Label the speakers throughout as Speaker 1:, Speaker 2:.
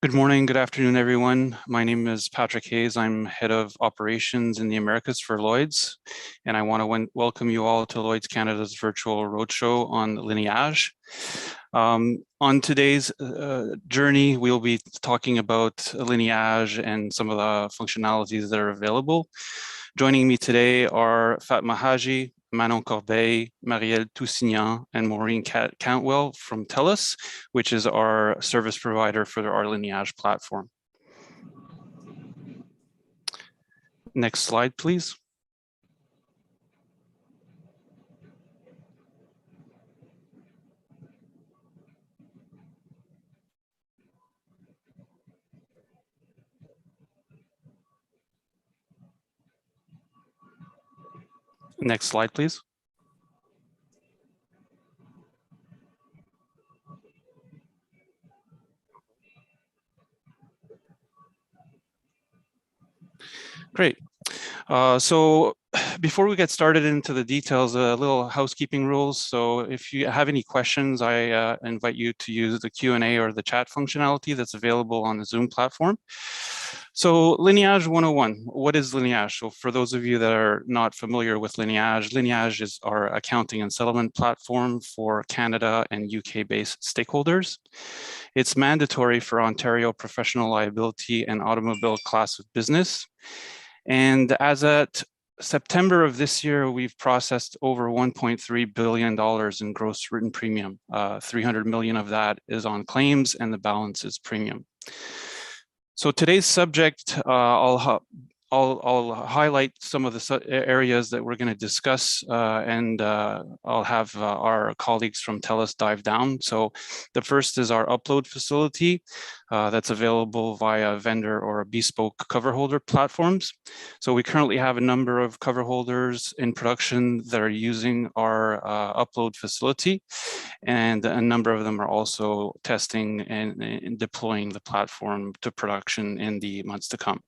Speaker 1: Good morning, good afternoon, everyone. My name is Patrick Hayes. I'm Head of Operations in the Americas for Lloyd's, and I want to welcome you all to Lloyd's Canada's virtual roadshow on Lineage. On today's journey, we'll be talking about Lineage and some of the functionalities that are available. Joining me today are Fatma Haji, Manon Corbeil, Marielle Toussignan, and Maureen Cantwell from TELUS, which is our service provider for our Lineage platform. Next slide, please. Next slide, please. Great. So before we get started into the details, a little housekeeping rules. So if you have any questions, I invite you to use the Q&A or the chat functionality that's available on the Zoom platform. So Lineage 101, what is Lineage? So for those of you that are not familiar with Lineage, Lineage is our accounting and settlement platform for Canada and UK-based stakeholders. It's mandatory for Ontario professional liability and automobile class of business. And as at September of this year, we've processed over $1.3 billion in gross written premium. 300 million of that is on claims and the balance is premium. So today's subject, I'll highlight some of the areas that we're going to discuss, and I'll have our colleagues from TELUS dive down. So the first is our upload facility that's available via vendor or bespoke cover holder platforms. So we currently have a number of cover holders in production that are using our upload facility, and a number of them are also testing and deploying the platform to production in the months to come.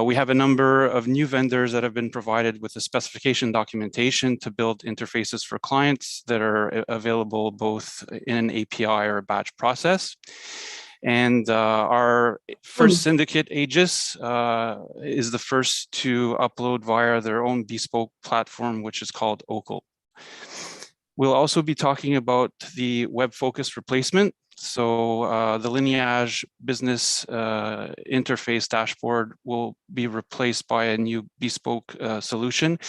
Speaker 1: We have a number of new vendors that have been provided with the specification documentation to build interfaces for clients that are available both in an API or a batch process. And our first syndicate, Aegis, is the first to upload via their own bespoke platform, which is called Ocal. We'll also be talking about the web-focused replacement. So the Lineage business interface dashboard will be replaced by a new bespoke solution.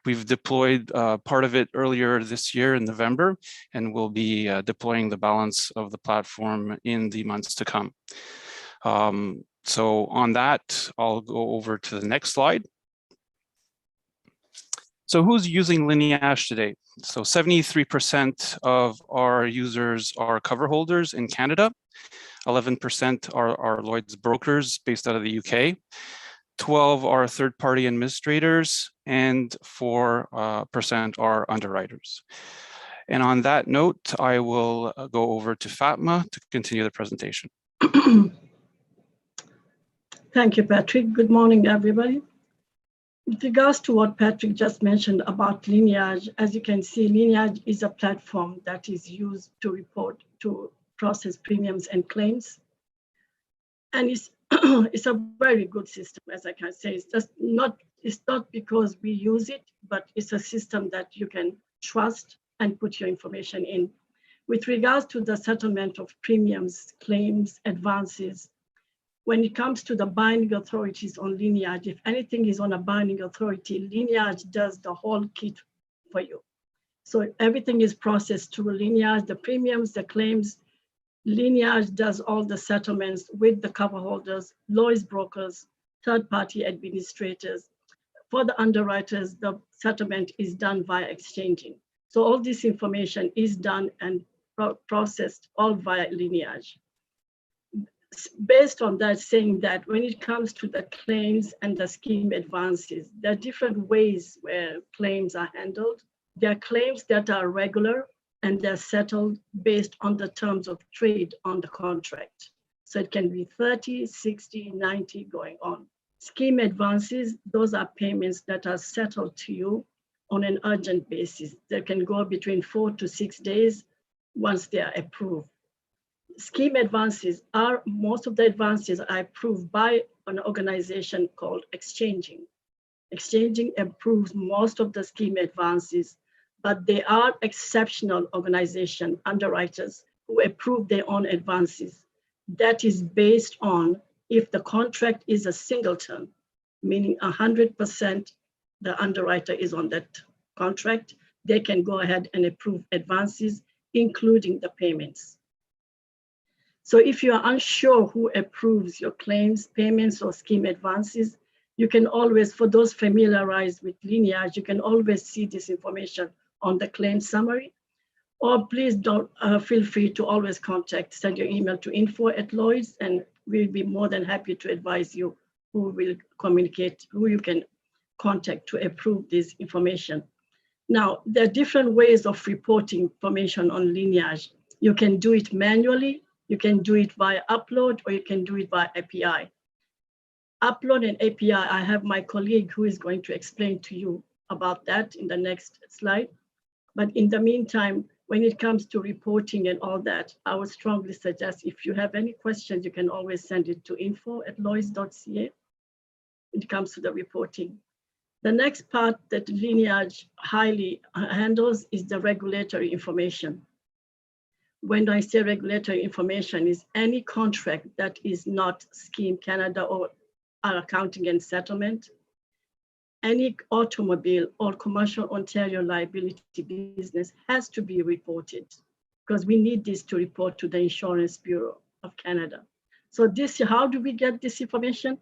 Speaker 1: We've deployed part of it earlier this year in November, and we'll be deploying the balance of the platform in the months to come. So on that, I'll go over to the next slide. So who's using Lineage today? So 73% of our users are cover holders in Canada. 11% are Lloyd's brokers based out of the UK. 12 are third-party administrators, and 4% are underwriters. And on that note, I will go over to Fatma to continue the presentation.
Speaker 2: Thank you, Patrick. Good morning, everybody. With regards to what Patrick just mentioned about Lineage, as you can see, Lineage is a platform that is used to process premiums and claims. And it's, it's a very good system, as I can say. It's not because we use it, but it's a system that you can trust and put your information in. With regards to the settlement of premiums, claims, advances, when it comes to the binding authorities on Lineage, if anything is on a binding authority, Lineage does the whole kit for you. So everything is processed through Lineage, the premiums, the claims. Lineage does all the settlements with the cover holders, Lloyd's brokers, third-party administrators. For the underwriters, the settlement is done via exchanging. So all this information is done and processed all via Lineage. Based on that, saying that when it comes to the claims and the scheme advances, there are different ways where claims are handled. There are claims that are regular and they're settled based on the terms of trade on the contract. So it can be 30, 60, 90 going on. Scheme advances, those are payments that are settled to you on an urgent basis. They can go between 4 to 6 days once they are approved. scheme advances are, most of the advances are approved by an organization called Exchanging. Exchanging approves most of the scheme advances, but there are exceptional organization underwriters who approve their own advances. That is based on if the contract is a singleton, meaning 100% the underwriter is on that contract, they can go ahead and approve advances, including the payments. So if you are unsure who approves your claims, payments, or scheme advances, you can always, for those familiarized with Lineage, you can always see this information on the claim summary. Or please don't feel free to always send your email to info@Lloyds, and we'll be more than happy to advise you who will communicate, who you can contact to approve this information. Now, there are different ways of reporting information on Lineage. You can do it manually, you can do it via upload, or you can do it via API. Upload and API, I have my colleague who is going to explain to you about that in the next slide. But in the meantime, when it comes to reporting and all that, I would strongly suggest if you have any questions, you can always send it to info@lloyds.ca. It comes to the reporting. The next part that Lineage highly handles is the regulatory information. When I say regulatory information, is any contract that is not Scheme Canada or our accounting and settlement, any automobile or commercial Ontario liability business has to be reported, because we need this to report to the Insurance Bureau of Canada. So this, how do we get this information?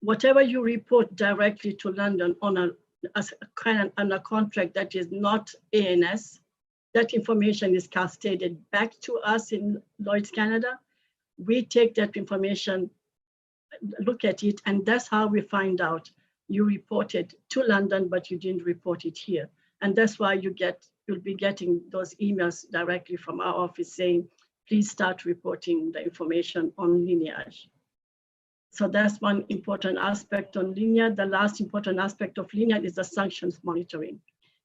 Speaker 2: Whatever you report directly to London on a contract that is not ANS, that information is cascaded back to us in Lloyds Canada. We take that information, look at it, and that's how we find out you reported to London, but you didn't report it here. And that's why you'll be getting those emails directly from our office saying, please start reporting the information on Lineage. So that's one important aspect on Lineage. The last important aspect of Lineage is the sanctions monitoring.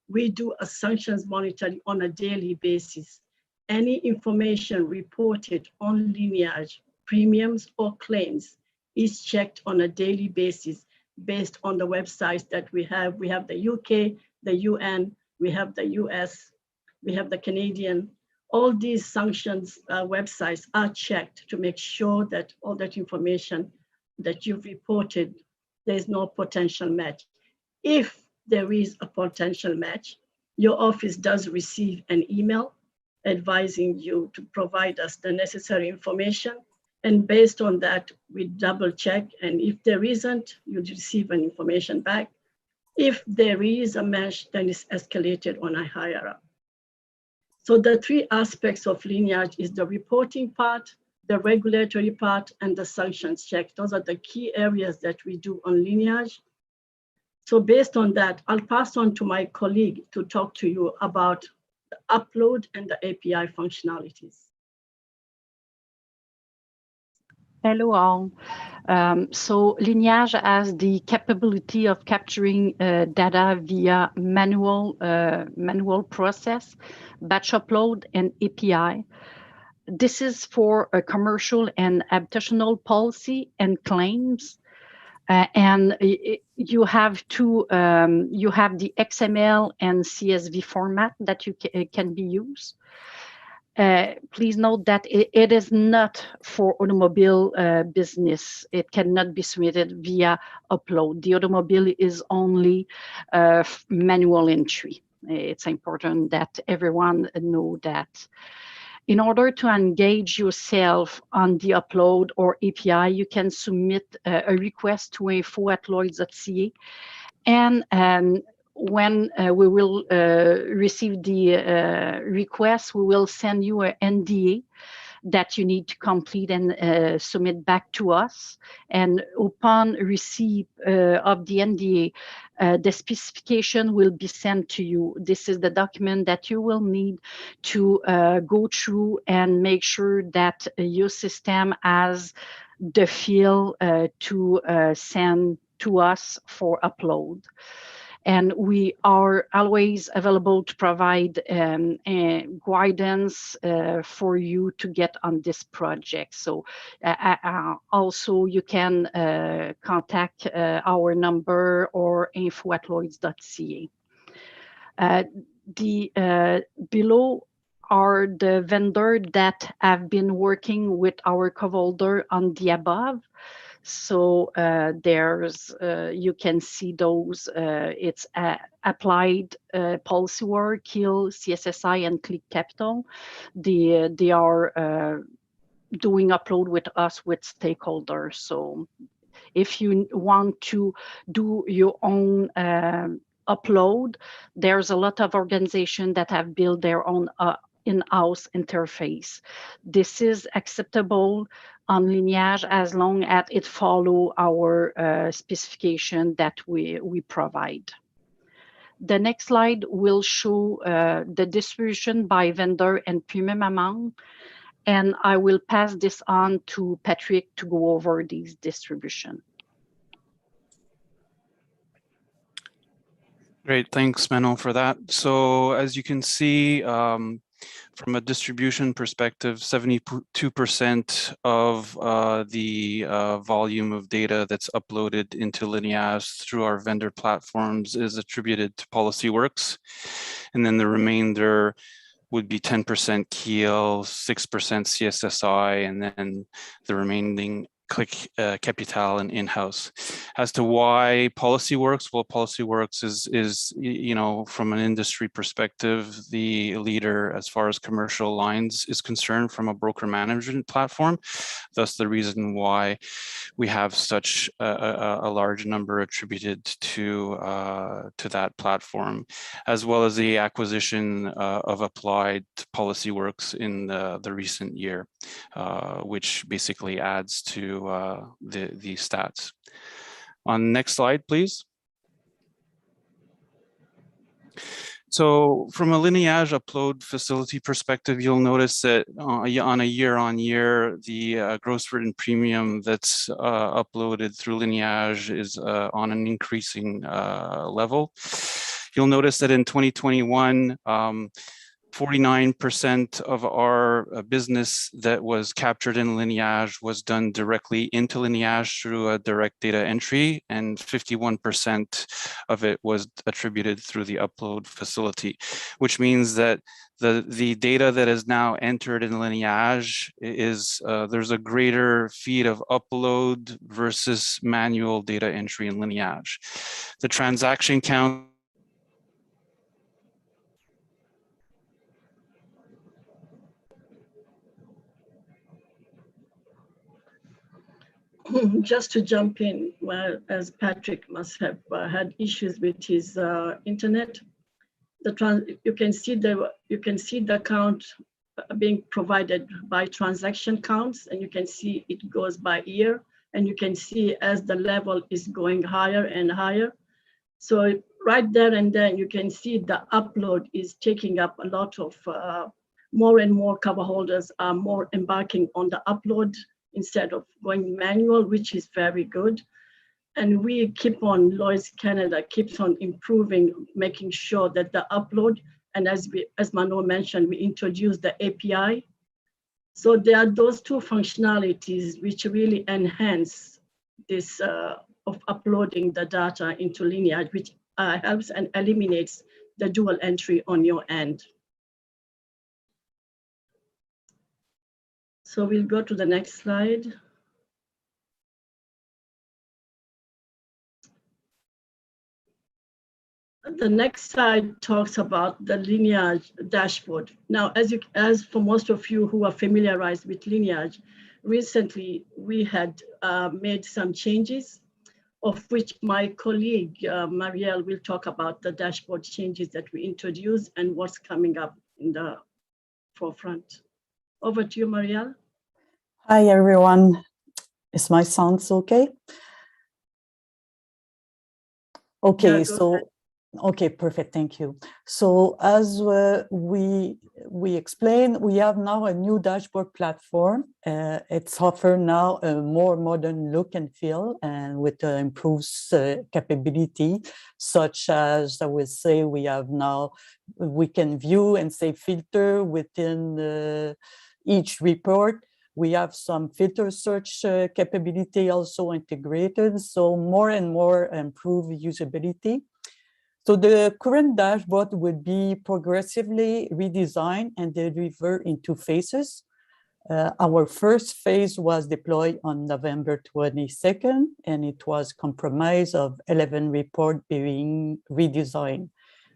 Speaker 2: We do a sanctions monitoring on a daily basis. Any information reported on Lineage, premiums or claims, is checked on a daily basis based on the websites that we have. We have the UK, the UN, we have the US, we have the Canadian. All these sanctions websites are checked to make sure that all that information that you've reported, there's no potential match. If there is a potential match, your office does receive an email advising you to provide us the necessary information. And based on that, we double check. And if there isn't, you receive an information back. If there is a match, then it's escalated on a higher up. So the three aspects of Lineage is the reporting part, the regulatory part, and the sanctions check. Those are the key areas that we do on Lineage. So based on that, I'll pass on to my colleague to talk to you about the upload and the API functionalities.
Speaker 3: Hello all. So Lineage has the capability of capturing data via manual process, batch upload, and API. This is for a commercial and habitational policy and claims. And you have the XML and CSV format that you can be used. Please note that it is not for automobile business. It cannot be submitted via upload. The automobile is only manual entry. It's important that everyone know that. In order to engage yourself on the upload or API, you can submit a request to info@lloyds.ca, and when we will receive the request, we will send you an NDA that you need to complete and submit back to us. And upon receipt of the NDA, the specification will be sent to you. This is the document that you will need to go through and make sure that your system has the field to send to us for upload. And we are always available to provide guidance for you to get on this project. So also you can contact our number or info@lloyds.ca. Below are the vendor that have been working with our co-holder on the above. So there's, you can see those, it's Applied, PolicyWorks, Kill, CSSI, and Click Capital. They are doing upload with us with stakeholders. So if you want to do your own upload, there's a lot of organizations that have built their own in-house interface. This is acceptable on Lineage as long as it follows our specification that we provide. The next slide will show the distribution by vendor and premium amount. And I will pass this on to Patrick to go over these distribution.
Speaker 1: Great, thanks, Manon, for that. So as you can see, from a distribution perspective, 72% of the volume of data that's uploaded into Lineage through our vendor platforms is attributed to PolicyWorks. And then the remainder would be 10% Kiel, 6% CSSI, and then the remaining Click Capital and in-house. As to why PolicyWorks, well, PolicyWorks is you know, from an industry perspective, the leader as far as commercial lines is concerned from a broker management platform. Thus, the reason why we have such a large number attributed to that platform, as well as the acquisition of Applied PolicyWorks in the recent year, which basically adds to the stats. On next slide, please. So from a Lineage upload facility perspective, you'll notice that on a year-on-year, the gross written premium that's uploaded through Lineage is on an increasing level. You'll notice that in 2021, 49% of our business that was captured in Lineage was done directly into Lineage through a direct data entry, and 51% of it was attributed through the upload facility, which means that the data that is now entered in Lineage is, there's a greater feed of upload versus manual data entry in Lineage. The transaction count
Speaker 2: just to jump in, well, as Patrick must have had issues with his internet, you can see the count being provided by transaction counts, and you can see it goes by year, and you can see as the level is going higher and higher. So right there and then you can see the upload is taking up a lot of more and more cover holders are more embarking on the upload instead of going manual, which is very good. And we keep on, Lloyds Canada keeps on improving, making sure that the upload, and as Manon mentioned, we introduced the API. So there are those two functionalities which really enhance this of uploading the data into Lineage, which helps and eliminates the dual entry on your end. So we'll go to the next slide. The next slide talks about the Lineage dashboard. Now, as for most of you who are familiarized with Lineage, recently we had made some changes, of which my colleague Marielle will talk about the dashboard changes that we introduced and what's coming up in the forefront. Over to you, Marielle.
Speaker 4: Hi, everyone. Is my sound okay? Okay,
Speaker 2: Yeah,
Speaker 4: so Okay, perfect. Thank you. So as we explained, we have now a new dashboard platform. It's offered now a more modern look and feel, and with improved capability, such as I would say we have now, we can view and say filter within each report. We have some filter search capability also integrated, so more and more improved usability. So the current dashboard would be progressively redesigned and delivered in 2 phases. Our first phase was deployed on November 22nd, and it was comprised of 11 reports being redesigned.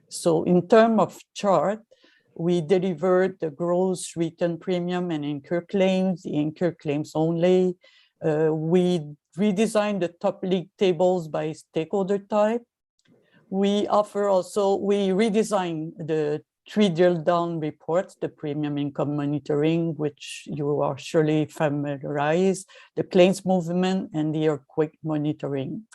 Speaker 4: So in terms of chart, we delivered the gross written premium and incur claims, the incur claims only. We redesigned the top league tables by stakeholder type. We redesigned the 3 drill down reports, the premium income monitoring, which you are surely familiarized, the claims movement, and the earthquake monitoring.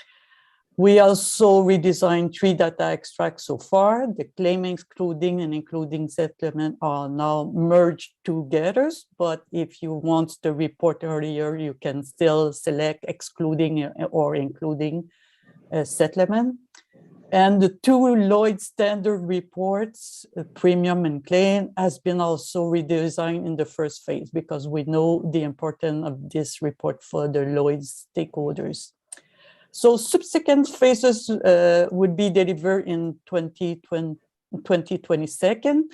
Speaker 4: We also redesigned 3 data extracts so far. The claim excluding and including settlement are now merged together, but if you want the report earlier, you can still select excluding or including settlement. And the 2 Lloyd standard reports, premium and claim, has been also redesigned in the first phase because we know the importance of this report for the Lloyd stakeholders. So subsequent phases would be delivered in 2022,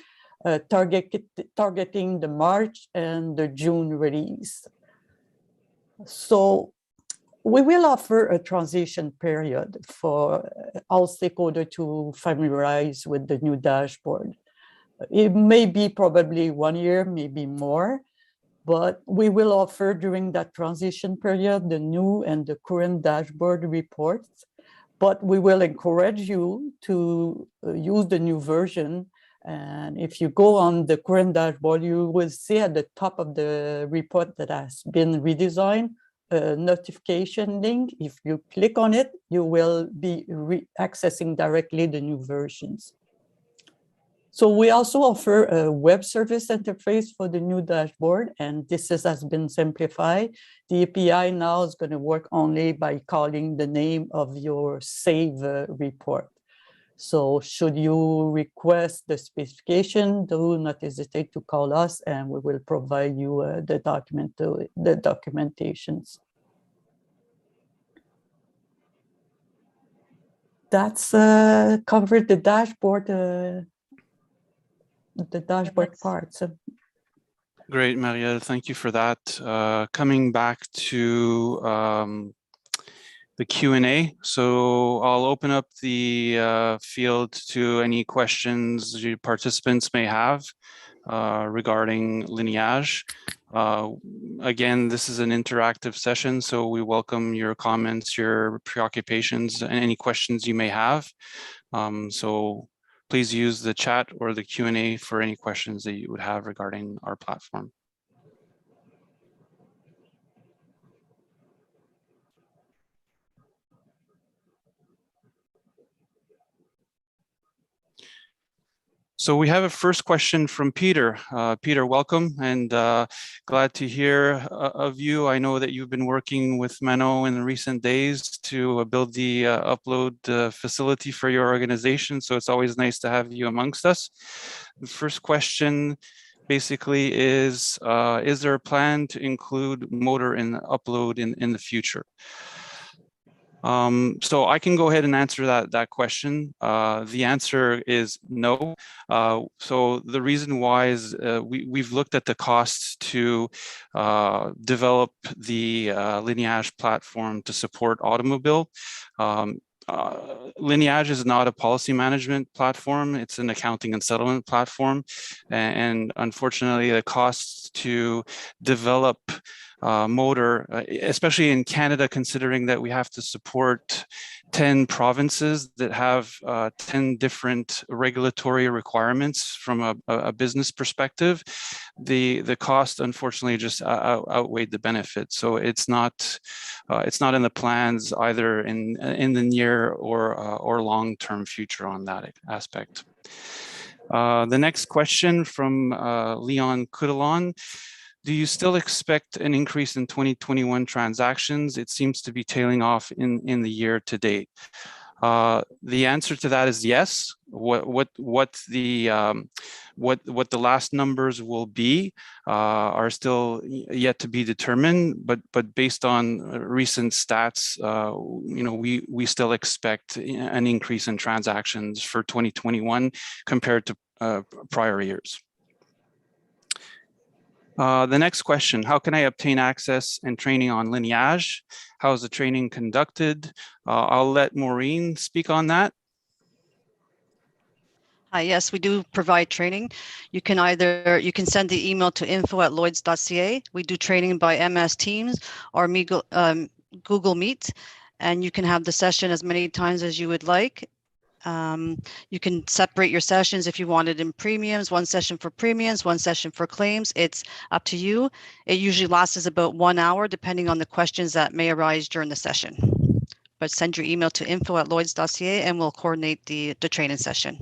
Speaker 4: targeting the March and the June release. So we will offer a transition period for all stakeholders to familiarize with the new dashboard. It may be probably 1 year, maybe more, but we will offer during that transition period the new and the current dashboard reports. But we will encourage you to use the new version. And if you go on the current dashboard, you will see at the top of the report that has been redesigned, a notification link. If you click on it, you will be accessing directly the new versions. So we also offer a web service interface for the new dashboard, and this has been simplified. The API now is going to work only by calling the name of your save report. So should you request the specification, do not hesitate to call us and we will provide you the documentations. That's covered the dashboard part. So.
Speaker 1: Great, Marielle, thank you for that. Coming back to the Q&A. So I'll open up the field to any questions your participants may have regarding Lineage. Again, this is an interactive session, so we welcome your comments, your preoccupations, and any questions you may have. So please use the chat or the Q&A for any questions that you would have regarding our platform. So we have a first question from Peter. Peter, welcome, and glad to hear of you. I know that you've been working with Mano in recent days to build the upload facility for your organization, so it's always nice to have you amongst us. The first question basically is there a plan to include motor in the upload in the future? So I can go ahead and answer that question. The answer is no. So the reason why is we've looked at the costs to develop the Lineage platform to support automobile. Lineage is not a policy management platform, it's an accounting and settlement platform. And unfortunately, the costs to develop motor, especially in Canada, considering that we have to support 10 provinces that have 10 different regulatory requirements from a business perspective. The cost, unfortunately, just outweighed the benefit. So it's not in the plans either in the near or long-term future on that aspect. The next question from Leon Kudalon. Do you still expect an increase in 2021 transactions? It seems to be tailing off in the year to date. The answer to that is yes. What the last numbers will be are still yet to be determined. But based on recent stats, we still expect an increase in transactions for 2021 compared to prior years. The next question, how can I obtain access and training on Lineage? How is the training conducted? I'll let Maureen speak on that.
Speaker 5: Hi, yes, we do provide training. You can send the email to info@lloyds.ca. We do training by MS Teams or Google Meet, and you can have the session as many times as you would like. You can separate your sessions if you wanted in premiums, one session for premiums, one session for claims. It's up to you. It usually lasts about 1 hour, depending on the questions that may arise during the session. But send your email to info@lloyds.ca and we'll coordinate the training session.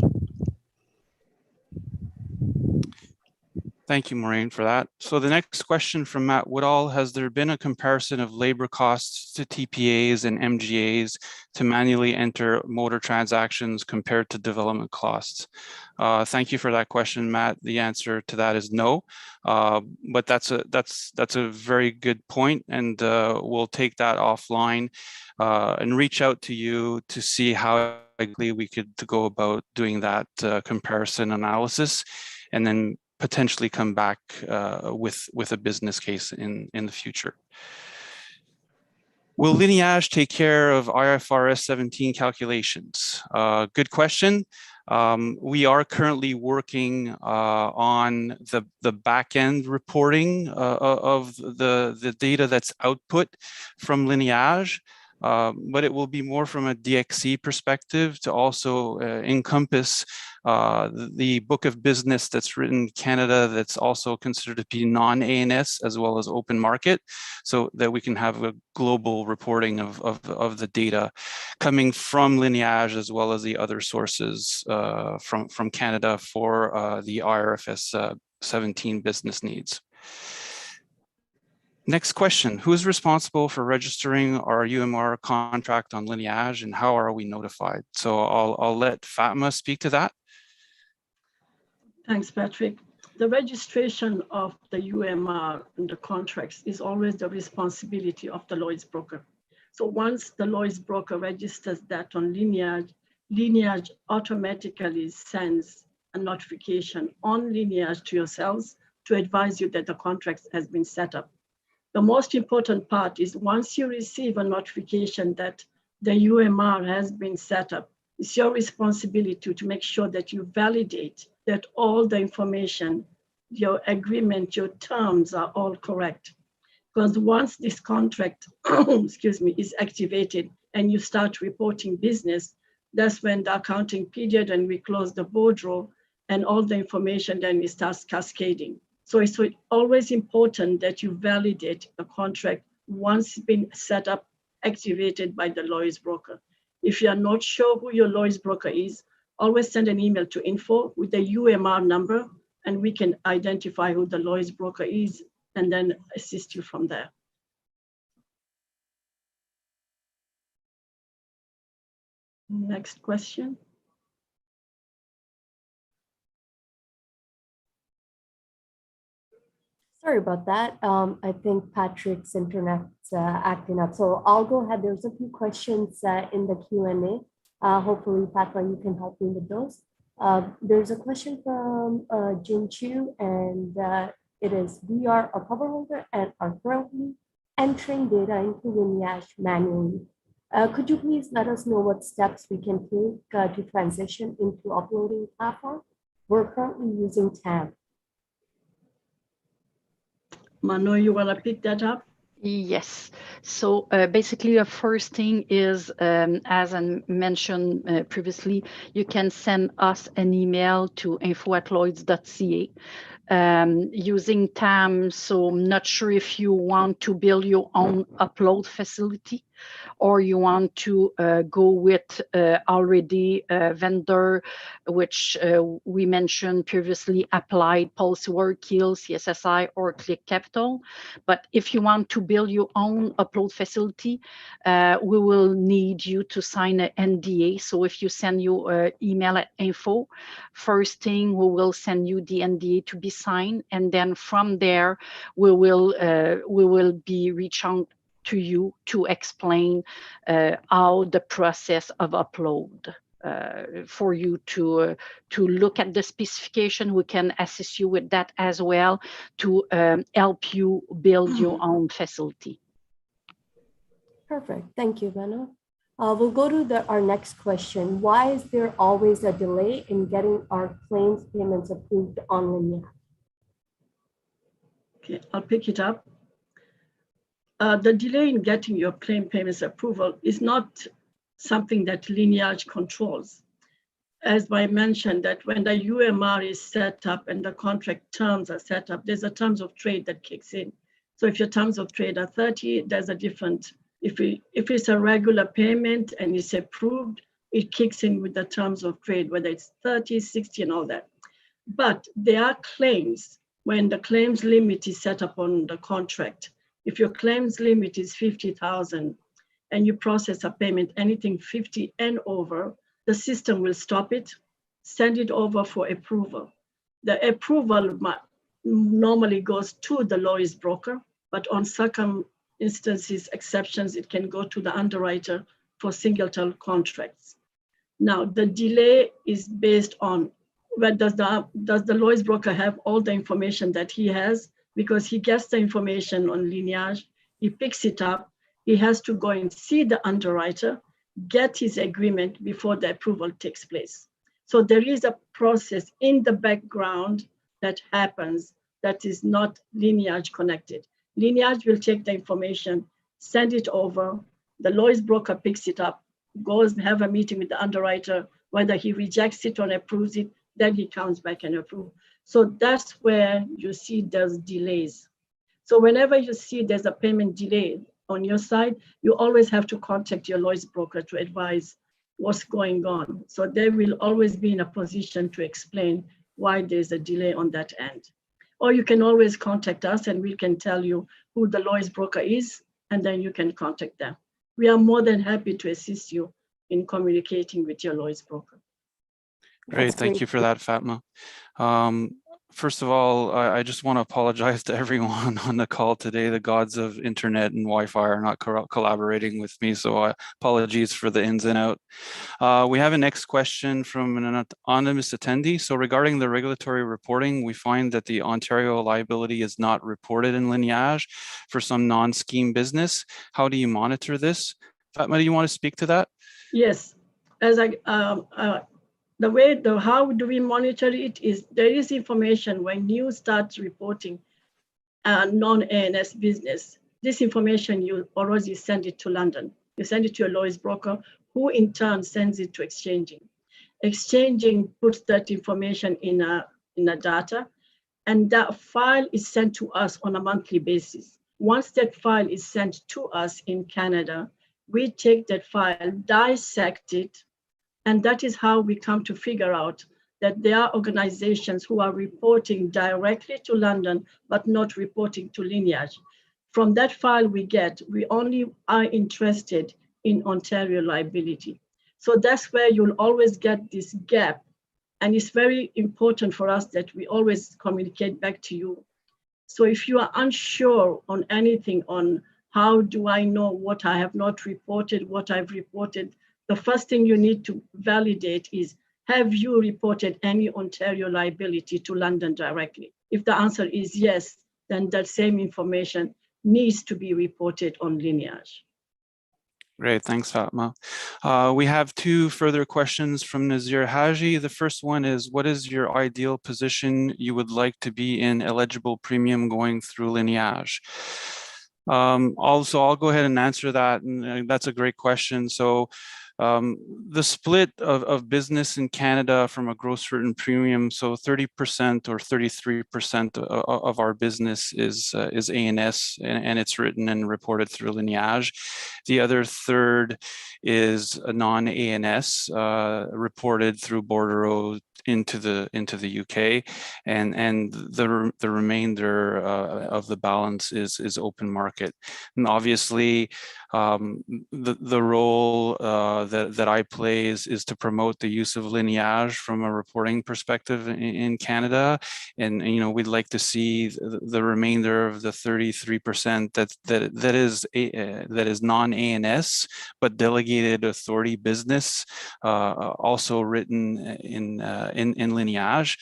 Speaker 1: Thank you, Maureen, for that. So the next question from Matt Woodall, has there been a comparison of labor costs to TPAs and MGAs to manually enter motor transactions compared to development costs? Thank you for that question, Matt. The answer to that is no, but that's a very good point, and we'll take that offline and reach out to you to see how likely we could go about doing that comparison analysis, and then potentially come back with a business case in the future. Will Lineage take care of IFRS 17 calculations? Good question. We are currently working on the back-end reporting of the data that's output from Lineage. But it will be more from a DXC perspective to also encompass the book of business that's written in Canada that's also considered to be non-ANS as well as open market, so that we can have a global reporting of the data coming from Lineage as well as the other sources from Canada for the IFRS 17 business needs. Next question, who is responsible for registering our UMR contract on Lineage and how are we notified? So I'll let Fatma speak to that.
Speaker 2: Thanks, Patrick. The registration of the UMR and the contracts is always the responsibility of the Lloyd's broker. So once the Lloyd's broker registers that on Lineage, Lineage automatically sends a notification on Lineage to yourselves to advise you that the contract has been set up. The most important part is once you receive a notification that the UMR has been set up, it's your responsibility to make sure that you validate that all the information, your agreement, your terms are all correct. Because once this contract, excuse me, is activated and you start reporting business, that's when the accounting period and we close the boardroom and all the information then it starts cascading. So it's always important that you validate the contract once it's been set up, activated by the Lloyd's broker. If you are not sure who your Lloyd's broker is, always send an email to info with the UMR number, and we can identify who the Lloyd's broker is and then assist you from there. Next question.
Speaker 6: Sorry about that. I think Patrick's internet's acting up. So I'll go ahead. There's a few questions in the Q&A. Hopefully, Fatma, you can help me with those. There's a question from Jin Chu, and it is, we are a cover holder and are currently entering data into Lineage manually. Could you please let us know what steps we can take to transition into uploading platform? We're currently using TAM.
Speaker 2: Mano, you want to pick that up?
Speaker 3: Yes. So basically, the first thing is, as I mentioned previously, you can send us an email to info@lloyds.ca using TAM. So I'm not sure if you want to build your own upload facility or you want to go with already a vendor, which we mentioned previously, Applied, Pulsework, Kill, CSSI, or Click Capital. But if you want to build your own upload facility, we will need you to sign an NDA. So if you send your email at info, first thing we will send you the NDA to be signed, and then from there we will be reaching out to you to explain how the process of upload. For you to look at the specification, we can assist you with that as well to help you build your own facility.
Speaker 6: Perfect. Thank you, Mano. We'll go to our next question. Why is there always a delay in getting our claims payments approved on Lineage?
Speaker 2: Okay, I'll pick it up. The delay in getting your claim payments approval is not something that Lineage controls. As I mentioned, that when the UMR is set up and the contract terms are set up, there's a terms of trade that kicks in. So if your terms of trade are 30, there's a different, if it's a regular payment and it's approved, it kicks in with the terms of trade, whether it's 30, 60 and all that. But there are claims when the claims limit is set up on the contract. If your claims limit is 50,000 and you process a payment, anything 50 and over, the system will stop it, send it over for approval. The approval normally goes to the lawyer's broker, but on certain instances, exceptions, it can go to the underwriter for singleton contracts. Now, the delay is based on, well, does the lawyer's broker have all the information that he has? Because he gets the information on Lineage, he picks it up, he has to go and see the underwriter, get his agreement before the approval takes place. So there is a process in the background that happens that is not Lineage connected. Lineage will take the information, send it over, the lawyer's broker picks it up, goes and have a meeting with the underwriter, whether he rejects it or approves it, then he comes back and approves. So that's where you see those delays. So whenever you see there's a payment delay on your side, you always have to contact your lawyer's broker to advise what's going on. So they will always be in a position to explain why there's a delay on that end. Or you can always contact us and we can tell you who the lawyer's broker is, and then you can contact them. We are more than happy to assist you in communicating with your lawyer's broker.
Speaker 1: Great, thank you for that, Fatma. First of all, I just want to apologize to everyone on the call today. The gods of internet and Wi-Fi are not collaborating with me, so apologies for the ins and out. We have a next question from an anonymous attendee. So regarding the regulatory reporting, we find that the Ontario liability is not reported in Lineage for some non-scheme business. How do you monitor this? Fatma, do you want to speak to that?
Speaker 2: Yes, as how do we monitor it is there is information when you start reporting non-ANS business. This information, you already send it to London. You send it to your lawyer's broker, who in turn sends it to exchanging. Exchanging puts that information in a data, and that file is sent to us on a monthly basis. Once that file is sent to us in Canada, we take that file, dissect it, and that is how we come to figure out that there are organizations who are reporting directly to London, but not reporting to Lineage. From that file we get, we only are interested in Ontario liability. So that's where you'll always get this gap. And it's very important for us that we always communicate back to you. So if you are unsure on anything, on how do I know what I have not reported, what I've reported, the first thing you need to validate is, have you reported any Ontario liability to London directly? If the answer is yes, then that same information needs to be reported on Lineage.
Speaker 1: Great, thanks, Fatma. We have two further questions from Nazir Haji. The first one is, what is your ideal position you would like to be in eligible premium going through Lineage? Also, I'll go ahead and answer that, and that's a great question. So the split of business in Canada from a gross written premium, so 30% or 33% of our business is ANS, and it's written and reported through Lineage. The other third is a non-ANS reported through Bordereau into the UK, and the remainder of the balance is open market. And obviously, the role that I play is to promote the use of Lineage from a reporting perspective in Canada, and you know, we'd like to see the remainder of the 33% that is non-ANS but delegated authority business also written in Lineage.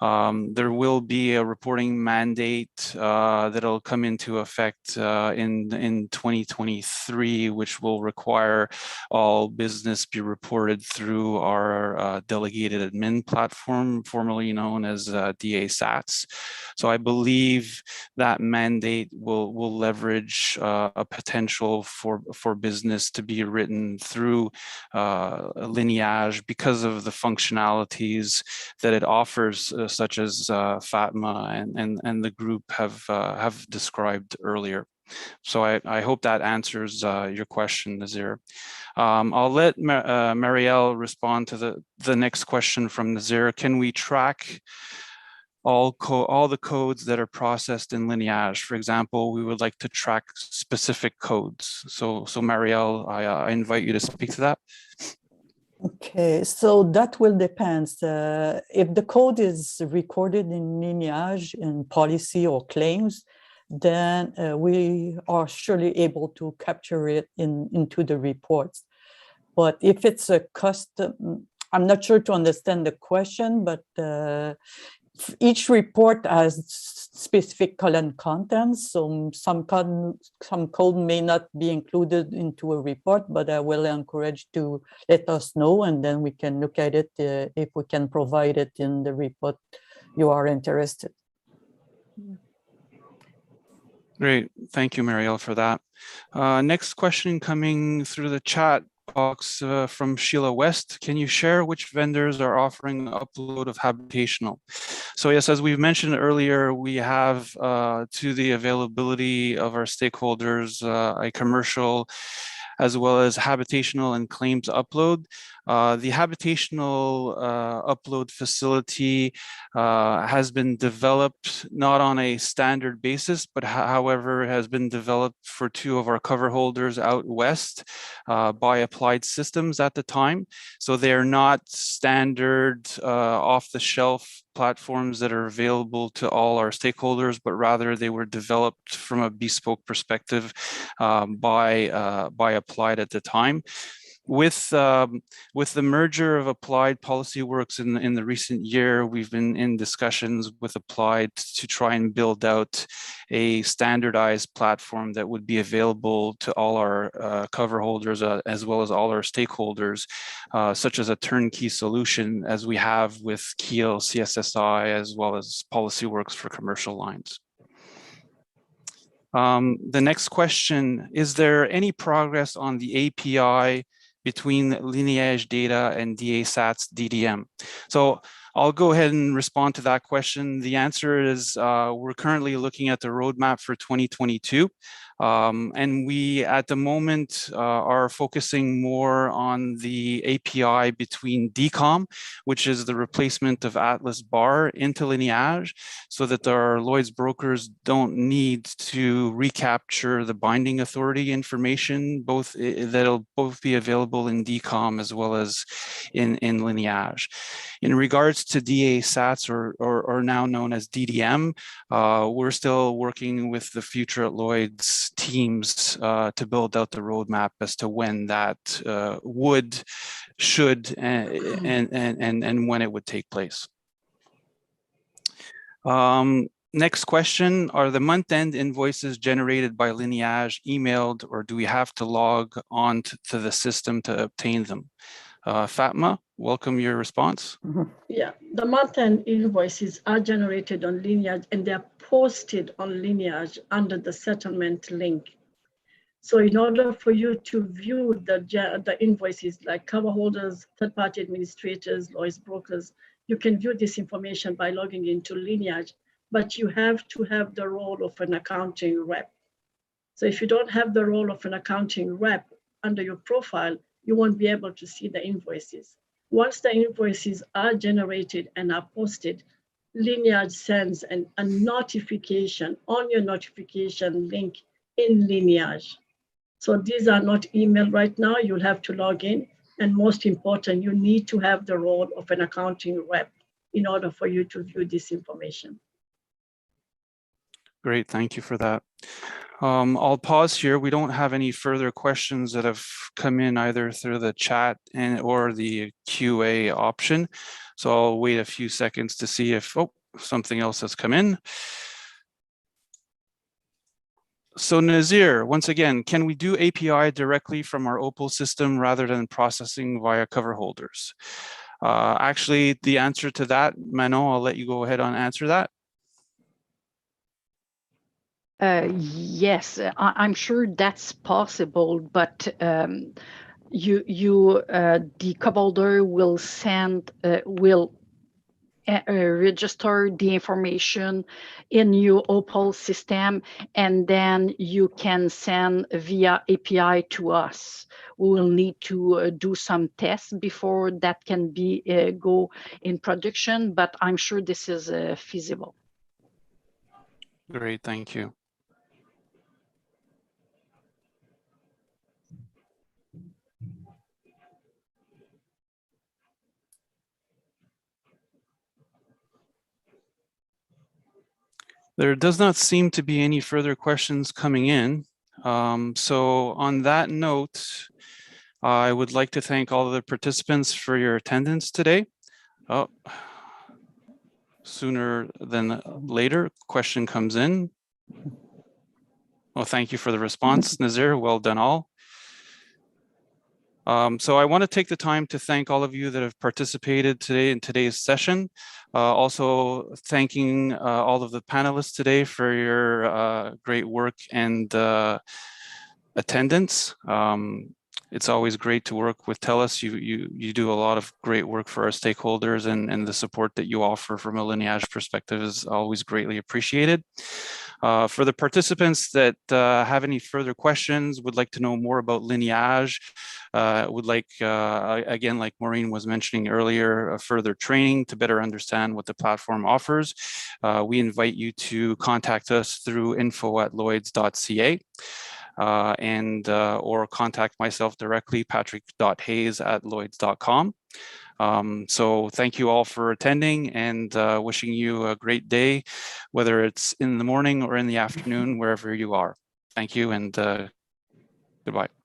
Speaker 1: There will be a reporting mandate that'll come into effect in 2023, which will require all business be reported through our delegated admin platform, formerly known as DA SATS. So I believe that mandate will leverage a potential for business to be written through Lineage because of the functionalities that it offers, such as Fatma and the group have described earlier. So I hope that answers your question, Nazir. I'll let Marielle respond to the next question from Nazir. Can we track all the codes that are processed in Lineage? For example, we would like to track specific codes. So Marielle, I invite you to speak to that.
Speaker 4: Okay, so that will depend. If the code is recorded in Lineage in policy or claims, then we are surely able to capture it into the reports. But if it's a custom, I'm not sure to understand the question, but each report has specific column contents, so some code may not be included into a report, but I will encourage to let us know, and then we can look at it if we can provide it in the report you are interested.
Speaker 1: Great, thank you, Marielle, for that. Next question coming through the chat box from Sheila West. Can you share which vendors are offering upload of habitational? So yes, as we've mentioned earlier, we have to the availability of our stakeholders a commercial as well as habitational and claims upload. The habitational upload facility has been developed not on a standard basis, but however has been developed for two of our cover holders out west by Applied Systems at the time. So they are not standard off-the-shelf platforms that are available to all our stakeholders, but rather they were developed from a bespoke perspective by Applied at the time. With the merger of Applied PolicyWorks in the recent year, we've been in discussions with Applied to try and build out a standardized platform that would be available to all our cover holders as well as all our stakeholders, such as a turnkey solution as we have with Keel, CSSI, as well as PolicyWorks for commercial lines. The next question, is there any progress on the API between Lineage data and DA SATS DDM? So I'll go ahead and respond to that question. The answer is we're currently looking at the roadmap for 2022. And we, at the moment, are focusing more on the API between DCOM, which is the replacement of Atlas Bar, into Lineage, so that our Lloyd's brokers don't need to recapture the binding authority information, that'll both be available in DCOM as well as in Lineage. In regards to DA SATS, or now known as DDM, we're still working with the Future at Lloyd's teams to build out the roadmap as to when that should, and when it would take place. Next question, are the month-end invoices generated by Lineage emailed, or do we have to log on to the system to obtain them? Fatma, welcome your response.
Speaker 2: Yeah, the month-end invoices are generated on Lineage and they're posted on Lineage under the settlement link. So in order for you to view the invoices like cover holders, third-party administrators, lawyers, brokers, you can view this information by logging into Lineage, but you have to have the role of an accounting rep. So if you don't have the role of an accounting rep under your profile, you won't be able to see the invoices. Once the invoices are generated and are posted, Lineage sends a notification on your notification link in Lineage. So these are not emailed right now. You'll have to log in. And most important, you need to have the role of an accounting rep in order for you to view this information.
Speaker 1: Great, thank you for that. I'll pause here. We don't have any further questions that have come in either through the chat or the QA option. So I'll wait a few seconds to see if something else has come in. So Nazir, once again, can we do API directly from our Opal system rather than processing via cover holders? Actually, the answer to that, Manon, I'll let you go ahead and answer that.
Speaker 3: Yes, I'm sure that's possible, but the cover holder will register the information in your Opal system, and then you can send via API to us. We will need to do some tests before that can be go in production, but I'm sure this is feasible.
Speaker 1: Great, thank you. There does not seem to be any further questions coming in. So on that note, I would like to thank all of the participants for your attendance today. Oh, sooner than later, question comes in. Well, thank you for the response, Nazir. Well done all. So I want to take the time to thank all of you that have participated today in today's session. Also thanking all of the panelists today for your great work and attendance. It's always great to work with TELUS. You do a lot of great work for our stakeholders, and the support that you offer from a Lineage perspective is always greatly appreciated. For the participants that have any further questions, would like to know more about Lineage, would like, again, like Maureen was mentioning earlier, further training to better understand what the platform offers, we invite you to contact us through info@lloyds.ca. Or contact myself directly, patrick.hayes@lloyds.com. So thank you all for attending, and wishing you a great day, whether it's in the morning or in the afternoon, wherever you are. Thank you, and goodbye.